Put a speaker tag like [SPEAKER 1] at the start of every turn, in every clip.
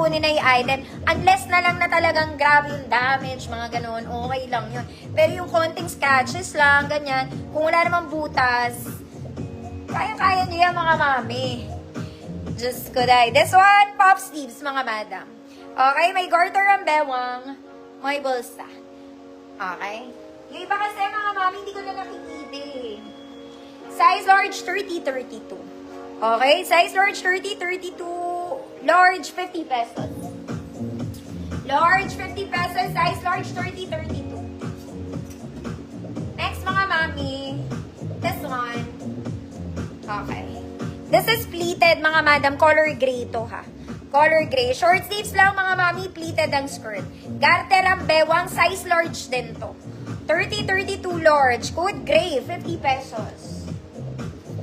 [SPEAKER 1] kukunin na yung item. Unless na lang na talagang grabe yung damage, mga ganun, okay lang yun. Pero yung konting scratches lang, ganyan, kung wala namang butas, kaya-kaya nyo yan, mga mami. Just ko dahil. This one, pop sleeves, mga madam. Okay, may garter ang bewang, may bulsa. Okay? Yung iba kasi, mga mami, hindi ko na nakikita eh. Size large, 30-32. Okay? Size large, 30-32. Large, 50 pesos. Large, 50 pesos. Size large, 30-32. Next, mga mami. This one. Okay. This is pleated, mga madam. Color gray to, ha. Color gray. Short sleeves lang, mga mami. Pleated ang skirt. Garter ang bewang. Size large din to. 30-32 large. Code gray, 50 pesos.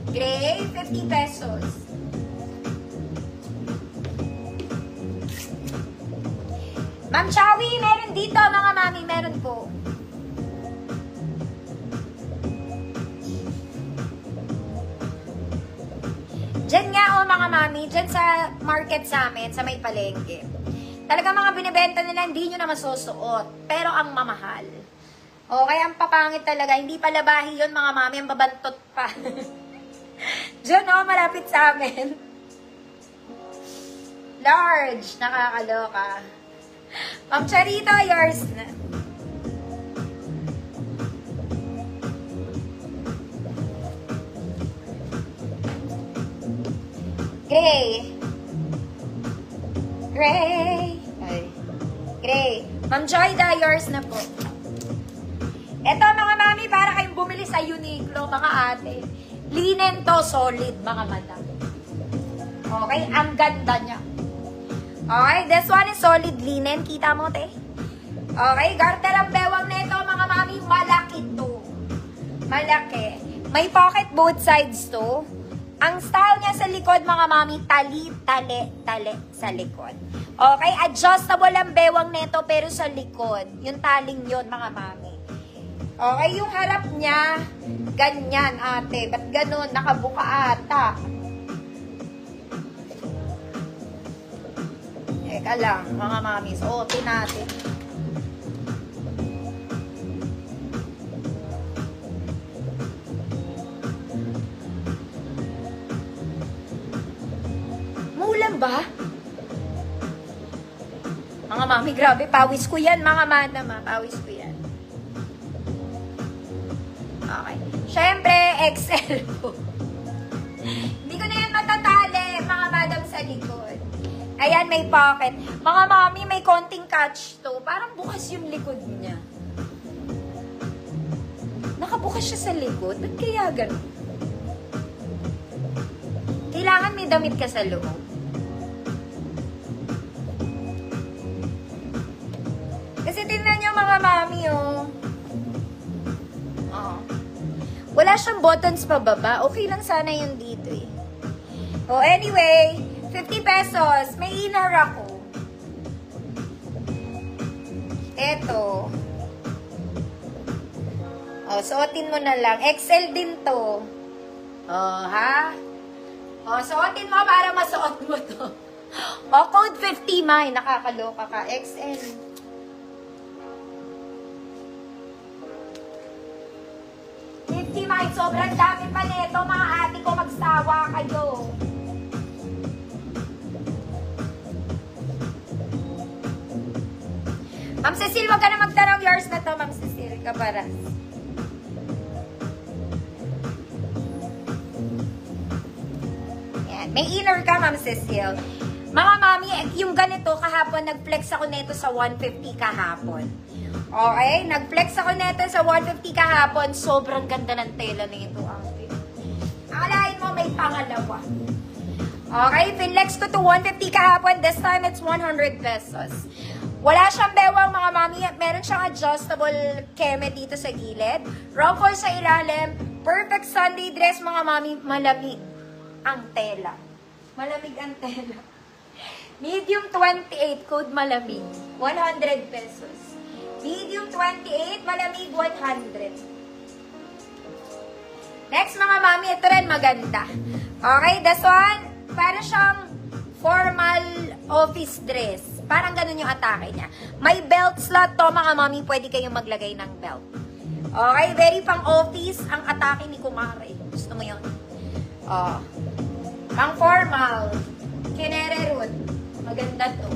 [SPEAKER 1] Gray, 50 pesos. Ma'am Chawi, meron dito, mga mami. Meron po. Diyan nga, mga mami. Diyan sa market sa amin, sa may palengke. Talaga mga binibenta nila, hindi nyo na masusuot. Pero ang mamahal. Okay, ang papangit talaga. Hindi pala bahi yun, mga mami. Ang babantot pa. Diyan, malapit sa amin. Large. Nakakaloka. Ma'am Charito, yours na. Gray. Gray. Ay. Gray. Ma'am Joyda, yours na po. Eto, mga mami, para kayong bumili sa Uniqlo, mga ate. Linen to, solid, mga madam. Okay, ang ganda niya. Okay, this one is solid linen. Kita mo, te? Okay, garter ang bewang nito, mga mami. Malaki to. Malaki. May pocket both sides to. Ang style niya sa likod, mga mami, tali sa likod. Okay, adjustable ang bewang nito, pero sa likod. Yung taling yon, mga mami. Okay, yung harap niya, ganyan, ate. Ba't ganun? Nakabuka ata. Teka lang, mga mami. Suotin natin. Mulan ba? Mga mami, grabe. Pawis ko yan, mga madam. Pawis ko yan. Okay. Siyempre, XL po. Hindi ko na yan matatali, mga madam, sa likod. Ayan, may pocket. Mga mami, may konting catch to. Parang bukas yung likod niya. Nakabukas siya sa likod? Ba't kaya ganun? Kailangan may damit ka sa loob. Kasi tingnan nyo, mga mami, oh. Oh. Wala siyang buttons pa baba. Okay lang sana yung dito eh. Oh, anyway, 50 pesos. May inner ako. Eto. Oh, suotin mo na lang. XL din to. Oh, ha? Oh, suotin mo para masuot mo to. Oh, code 50, May. Nakakaloka ka. XL. Mike, sobrang dami pa nito, mga ate ko, magsawa kayo. Ma'am Cecil, wag ka na magtanong, yours na to, Ma'am Cecil, kaparas. Yan, may inner ka, Ma'am Cecil. Mga mami, yung ganito, kahapon, nag-flex ako nito sa 150 kahapon. Okay, nag-flex ako neto sa 150 kahapon. Sobrang ganda ng tela nito, ate. Akalain mo may pangalawa. Okay, finlex ko to 150 kahapon. This time, it's 100 pesos. Wala siyang bewang, mga mami. Meron siyang adjustable keme dito sa gilid. Ruffle sa ilalim. Perfect Sunday dress, mga mami. Malamig ang tela. Malamig ang tela. Medium 28, code malamig. 100 pesos. Medium 28, malamig 100. Next, mga mami, ito rin maganda. Okay, this one, para siyang formal office dress. Parang ganun yung atake niya. May belt slot to, mga mami. Pwede kayong maglagay ng belt. Okay, very pang office ang atake ni Kumare. Gusto mo yun? Pang formal. Kinere root. Maganda to.